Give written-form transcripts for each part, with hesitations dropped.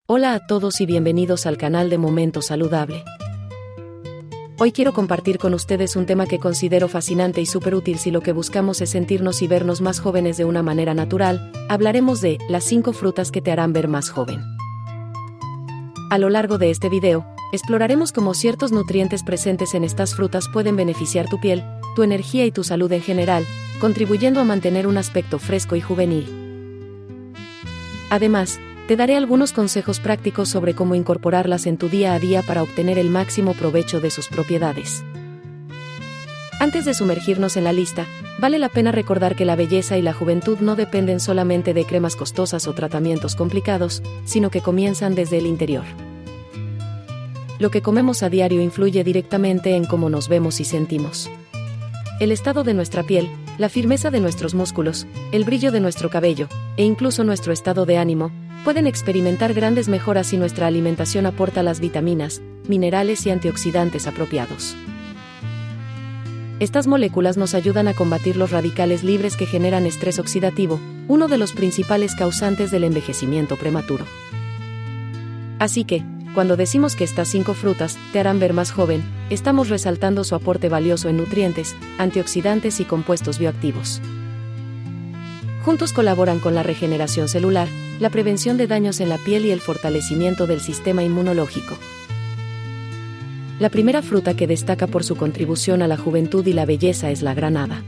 Hola a todos y bienvenidos al canal de Momento Saludable. Hoy quiero compartir con ustedes un tema que considero fascinante y súper útil si lo que buscamos es sentirnos y vernos más jóvenes de una manera natural. Hablaremos de las 5 frutas que te harán ver más joven. A lo largo de este video, exploraremos cómo ciertos nutrientes presentes en estas frutas pueden beneficiar tu piel, tu energía y tu salud en general, contribuyendo a mantener un aspecto fresco y juvenil. Además, te daré algunos consejos prácticos sobre cómo incorporarlas en tu día a día para obtener el máximo provecho de sus propiedades. Antes de sumergirnos en la lista, vale la pena recordar que la belleza y la juventud no dependen solamente de cremas costosas o tratamientos complicados, sino que comienzan desde el interior. Lo que comemos a diario influye directamente en cómo nos vemos y sentimos. El estado de nuestra piel, la firmeza de nuestros músculos, el brillo de nuestro cabello, e incluso nuestro estado de ánimo, pueden experimentar grandes mejoras si nuestra alimentación aporta las vitaminas, minerales y antioxidantes apropiados. Estas moléculas nos ayudan a combatir los radicales libres que generan estrés oxidativo, uno de los principales causantes del envejecimiento prematuro. Así que, cuando decimos que estas 5 frutas te harán ver más joven, estamos resaltando su aporte valioso en nutrientes, antioxidantes y compuestos bioactivos. Juntos colaboran con la regeneración celular, la prevención de daños en la piel y el fortalecimiento del sistema inmunológico. La primera fruta que destaca por su contribución a la juventud y la belleza es la granada.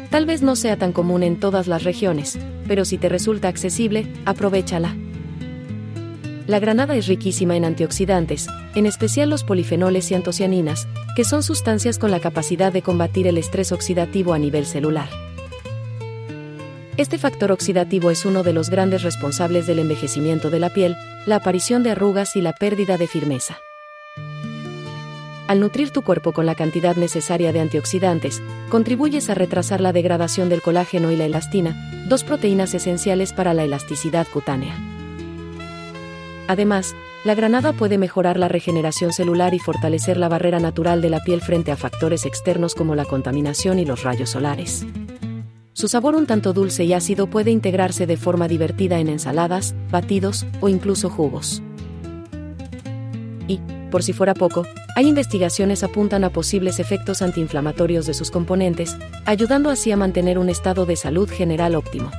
Tal vez no sea tan común en todas las regiones, pero si te resulta accesible, aprovéchala. La granada es riquísima en antioxidantes, en especial los polifenoles y antocianinas, que son sustancias con la capacidad de combatir el estrés oxidativo a nivel celular. Este factor oxidativo es uno de los grandes responsables del envejecimiento de la piel, la aparición de arrugas y la pérdida de firmeza. Al nutrir tu cuerpo con la cantidad necesaria de antioxidantes, contribuyes a retrasar la degradación del colágeno y la elastina, 2 proteínas esenciales para la elasticidad cutánea. Además, la granada puede mejorar la regeneración celular y fortalecer la barrera natural de la piel frente a factores externos como la contaminación y los rayos solares. Su sabor un tanto dulce y ácido puede integrarse de forma divertida en ensaladas, batidos o incluso jugos. Y, por si fuera poco, hay investigaciones que apuntan a posibles efectos antiinflamatorios de sus componentes, ayudando así a mantener un estado de salud general óptimo.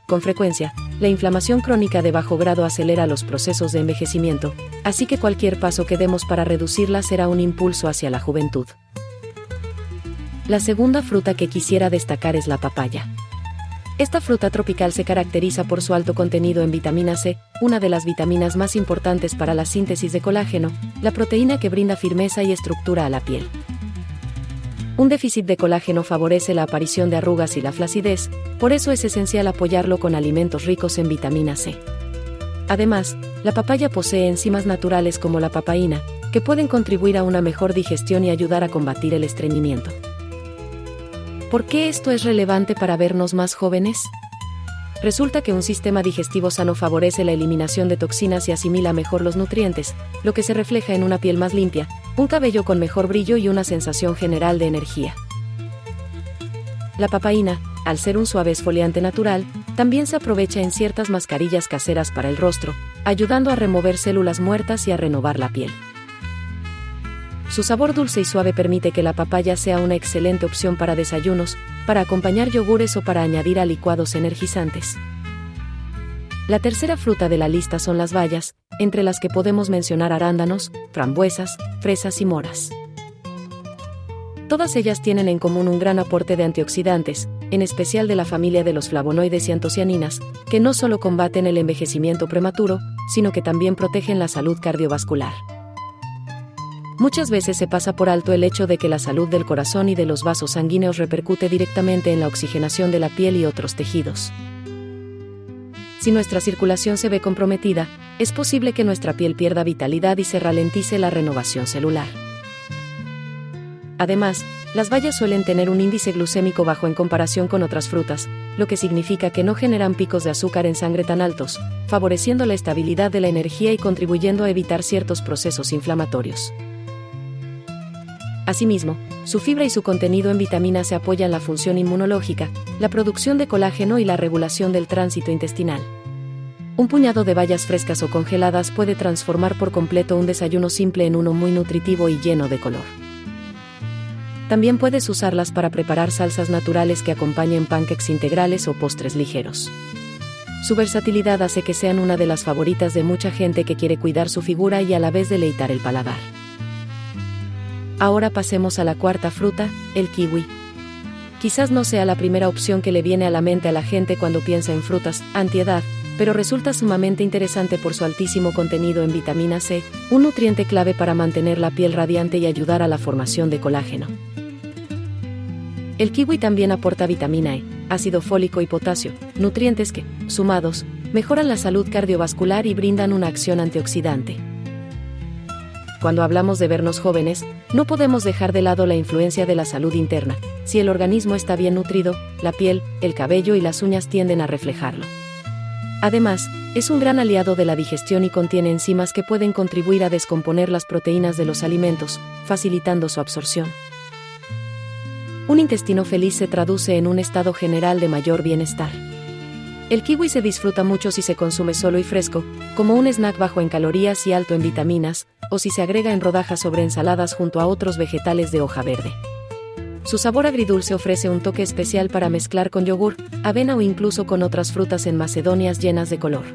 Con frecuencia, la inflamación crónica de bajo grado acelera los procesos de envejecimiento, así que cualquier paso que demos para reducirla será un impulso hacia la juventud. La segunda fruta que quisiera destacar es la papaya. Esta fruta tropical se caracteriza por su alto contenido en vitamina C, una de las vitaminas más importantes para la síntesis de colágeno, la proteína que brinda firmeza y estructura a la piel. Un déficit de colágeno favorece la aparición de arrugas y la flacidez, por eso es esencial apoyarlo con alimentos ricos en vitamina C. Además, la papaya posee enzimas naturales como la papaína, que pueden contribuir a una mejor digestión y ayudar a combatir el estreñimiento. ¿Por qué esto es relevante para vernos más jóvenes? Resulta que un sistema digestivo sano favorece la eliminación de toxinas y asimila mejor los nutrientes, lo que se refleja en una piel más limpia, un cabello con mejor brillo y una sensación general de energía. La papaína, al ser un suave exfoliante natural, también se aprovecha en ciertas mascarillas caseras para el rostro, ayudando a remover células muertas y a renovar la piel. Su sabor dulce y suave permite que la papaya sea una excelente opción para desayunos, para acompañar yogures o para añadir a licuados energizantes. La tercera fruta de la lista son las bayas, entre las que podemos mencionar arándanos, frambuesas, fresas y moras. Todas ellas tienen en común un gran aporte de antioxidantes, en especial de la familia de los flavonoides y antocianinas, que no solo combaten el envejecimiento prematuro, sino que también protegen la salud cardiovascular. Muchas veces se pasa por alto el hecho de que la salud del corazón y de los vasos sanguíneos repercute directamente en la oxigenación de la piel y otros tejidos. Si nuestra circulación se ve comprometida, es posible que nuestra piel pierda vitalidad y se ralentice la renovación celular. Además, las bayas suelen tener un índice glucémico bajo en comparación con otras frutas, lo que significa que no generan picos de azúcar en sangre tan altos, favoreciendo la estabilidad de la energía y contribuyendo a evitar ciertos procesos inflamatorios. Asimismo, su fibra y su contenido en vitaminas se apoyan la función inmunológica, la producción de colágeno y la regulación del tránsito intestinal. Un puñado de bayas frescas o congeladas puede transformar por completo un desayuno simple en uno muy nutritivo y lleno de color. También puedes usarlas para preparar salsas naturales que acompañen pancakes integrales o postres ligeros. Su versatilidad hace que sean una de las favoritas de mucha gente que quiere cuidar su figura y a la vez deleitar el paladar. Ahora pasemos a la cuarta fruta, el kiwi. Quizás no sea la primera opción que le viene a la mente a la gente cuando piensa en frutas antiedad, pero resulta sumamente interesante por su altísimo contenido en vitamina C, un nutriente clave para mantener la piel radiante y ayudar a la formación de colágeno. El kiwi también aporta vitamina E, ácido fólico y potasio, nutrientes que, sumados, mejoran la salud cardiovascular y brindan una acción antioxidante. Cuando hablamos de vernos jóvenes, no podemos dejar de lado la influencia de la salud interna. Si el organismo está bien nutrido, la piel, el cabello y las uñas tienden a reflejarlo. Además, es un gran aliado de la digestión y contiene enzimas que pueden contribuir a descomponer las proteínas de los alimentos, facilitando su absorción. Un intestino feliz se traduce en un estado general de mayor bienestar. El kiwi se disfruta mucho si se consume solo y fresco, como un snack bajo en calorías y alto en vitaminas, o si se agrega en rodajas sobre ensaladas junto a otros vegetales de hoja verde. Su sabor agridulce ofrece un toque especial para mezclar con yogur, avena o incluso con otras frutas en macedonias llenas de color.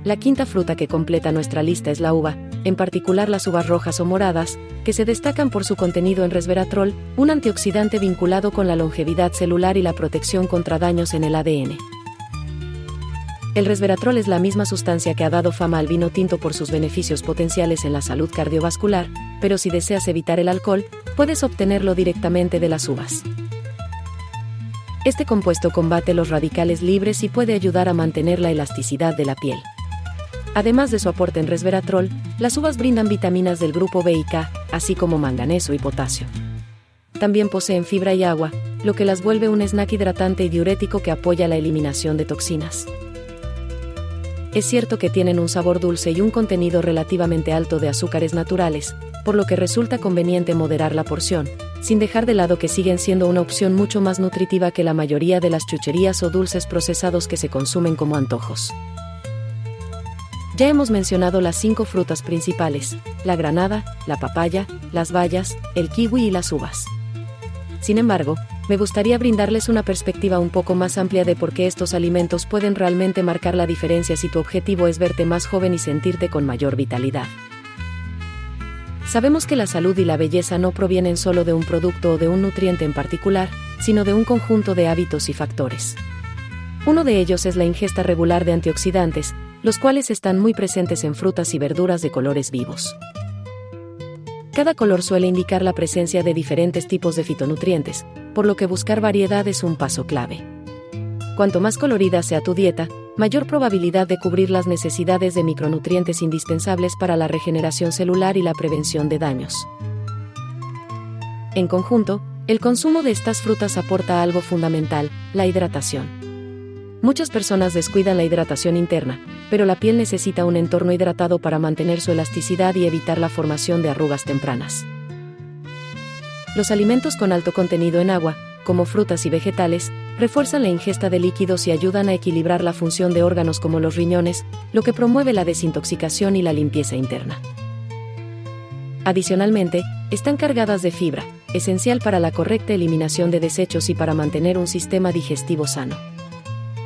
La quinta fruta que completa nuestra lista es la uva, en particular las uvas rojas o moradas, que se destacan por su contenido en resveratrol, un antioxidante vinculado con la longevidad celular y la protección contra daños en el ADN. El resveratrol es la misma sustancia que ha dado fama al vino tinto por sus beneficios potenciales en la salud cardiovascular, pero si deseas evitar el alcohol, puedes obtenerlo directamente de las uvas. Este compuesto combate los radicales libres y puede ayudar a mantener la elasticidad de la piel. Además de su aporte en resveratrol, las uvas brindan vitaminas del grupo B y K, así como manganeso y potasio. También poseen fibra y agua, lo que las vuelve un snack hidratante y diurético que apoya la eliminación de toxinas. Es cierto que tienen un sabor dulce y un contenido relativamente alto de azúcares naturales, por lo que resulta conveniente moderar la porción, sin dejar de lado que siguen siendo una opción mucho más nutritiva que la mayoría de las chucherías o dulces procesados que se consumen como antojos. Ya hemos mencionado las 5 frutas principales: la granada, la papaya, las bayas, el kiwi y las uvas. Sin embargo, me gustaría brindarles una perspectiva un poco más amplia de por qué estos alimentos pueden realmente marcar la diferencia si tu objetivo es verte más joven y sentirte con mayor vitalidad. Sabemos que la salud y la belleza no provienen solo de un producto o de un nutriente en particular, sino de un conjunto de hábitos y factores. Uno de ellos es la ingesta regular de antioxidantes, los cuales están muy presentes en frutas y verduras de colores vivos. Cada color suele indicar la presencia de diferentes tipos de fitonutrientes, por lo que buscar variedad es un paso clave. Cuanto más colorida sea tu dieta, mayor probabilidad de cubrir las necesidades de micronutrientes indispensables para la regeneración celular y la prevención de daños. En conjunto, el consumo de estas frutas aporta algo fundamental: la hidratación. Muchas personas descuidan la hidratación interna, pero la piel necesita un entorno hidratado para mantener su elasticidad y evitar la formación de arrugas tempranas. Los alimentos con alto contenido en agua, como frutas y vegetales, refuerzan la ingesta de líquidos y ayudan a equilibrar la función de órganos como los riñones, lo que promueve la desintoxicación y la limpieza interna. Adicionalmente, están cargadas de fibra, esencial para la correcta eliminación de desechos y para mantener un sistema digestivo sano.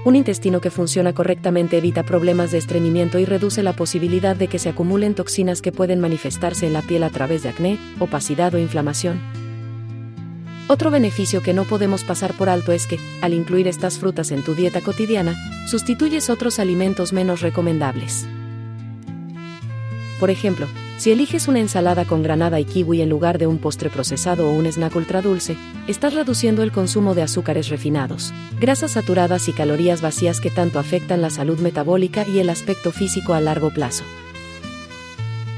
Un intestino que funciona correctamente evita problemas de estreñimiento y reduce la posibilidad de que se acumulen toxinas que pueden manifestarse en la piel a través de acné, opacidad o inflamación. Otro beneficio que no podemos pasar por alto es que, al incluir estas frutas en tu dieta cotidiana, sustituyes otros alimentos menos recomendables. Por ejemplo, si eliges una ensalada con granada y kiwi en lugar de un postre procesado o un snack ultradulce, estás reduciendo el consumo de azúcares refinados, grasas saturadas y calorías vacías que tanto afectan la salud metabólica y el aspecto físico a largo plazo.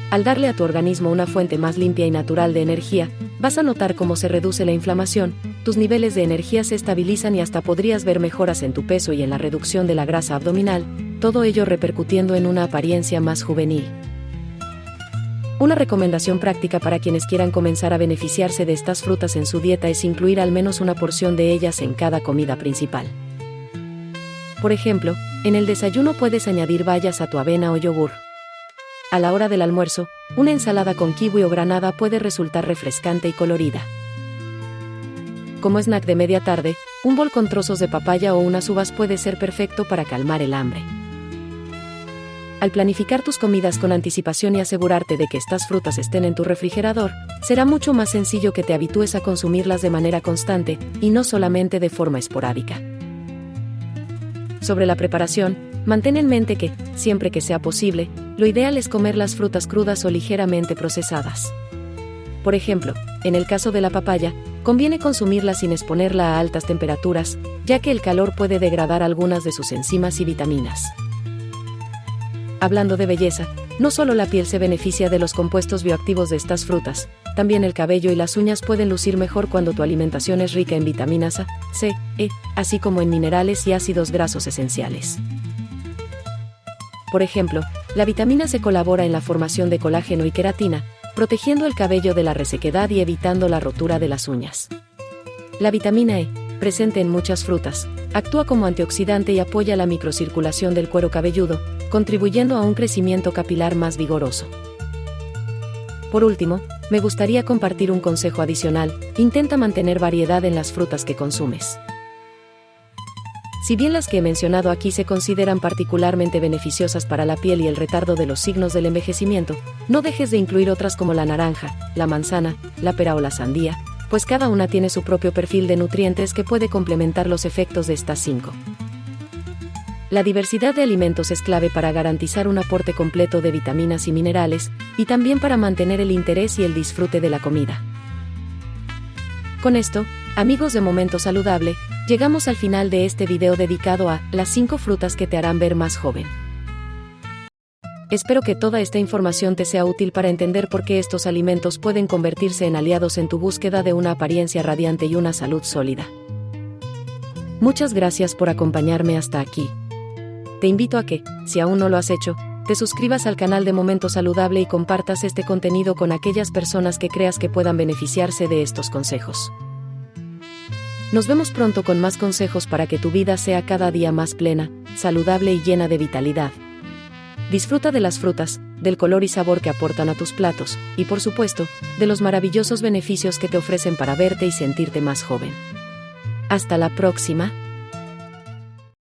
Al darle a tu organismo una fuente más limpia y natural de energía, vas a notar cómo se reduce la inflamación, tus niveles de energía se estabilizan y hasta podrías ver mejoras en tu peso y en la reducción de la grasa abdominal, todo ello repercutiendo en una apariencia más juvenil. Una recomendación práctica para quienes quieran comenzar a beneficiarse de estas frutas en su dieta es incluir al menos una porción de ellas en cada comida principal. Por ejemplo, En el desayuno puedes añadir bayas a tu avena o yogur. A la hora del almuerzo, una ensalada con kiwi o granada puede resultar refrescante y colorida. Como snack de media tarde, un bol con trozos de papaya o unas uvas puede ser perfecto para calmar el hambre. Al planificar tus comidas con anticipación y asegurarte de que estas frutas estén en tu refrigerador, será mucho más sencillo que te habitúes a consumirlas de manera constante y no solamente de forma esporádica. Sobre la preparación, mantén en mente que, siempre que sea posible, lo ideal es comer las frutas crudas o ligeramente procesadas. Por ejemplo, en el caso de la papaya, conviene consumirla sin exponerla a altas temperaturas, ya que el calor puede degradar algunas de sus enzimas y vitaminas. Hablando de belleza, no solo la piel se beneficia de los compuestos bioactivos de estas frutas, también el cabello y las uñas pueden lucir mejor cuando tu alimentación es rica en vitaminas A, C, E, así como en minerales y ácidos grasos esenciales. Por ejemplo, la vitamina C colabora en la formación de colágeno y queratina, protegiendo el cabello de la resequedad y evitando la rotura de las uñas. La vitamina E, presente en muchas frutas, actúa como antioxidante y apoya la microcirculación del cuero cabelludo, contribuyendo a un crecimiento capilar más vigoroso. Por último, me gustaría compartir un consejo adicional: intenta mantener variedad en las frutas que consumes. Si bien las que he mencionado aquí se consideran particularmente beneficiosas para la piel y el retardo de los signos del envejecimiento, no dejes de incluir otras como la naranja, la manzana, la pera o la sandía, pues cada una tiene su propio perfil de nutrientes que puede complementar los efectos de estas 5. La diversidad de alimentos es clave para garantizar un aporte completo de vitaminas y minerales, y también para mantener el interés y el disfrute de la comida. Con esto, amigos de Momento Saludable, llegamos al final de este video dedicado a las 5 frutas que te harán ver más joven. Espero que toda esta información te sea útil para entender por qué estos alimentos pueden convertirse en aliados en tu búsqueda de una apariencia radiante y una salud sólida. Muchas gracias por acompañarme hasta aquí. Te invito a que, si aún no lo has hecho, te suscribas al canal de Momento Saludable y compartas este contenido con aquellas personas que creas que puedan beneficiarse de estos consejos. Nos vemos pronto con más consejos para que tu vida sea cada día más plena, saludable y llena de vitalidad. Disfruta de las frutas, del color y sabor que aportan a tus platos, y por supuesto, de los maravillosos beneficios que te ofrecen para verte y sentirte más joven. Hasta la próxima.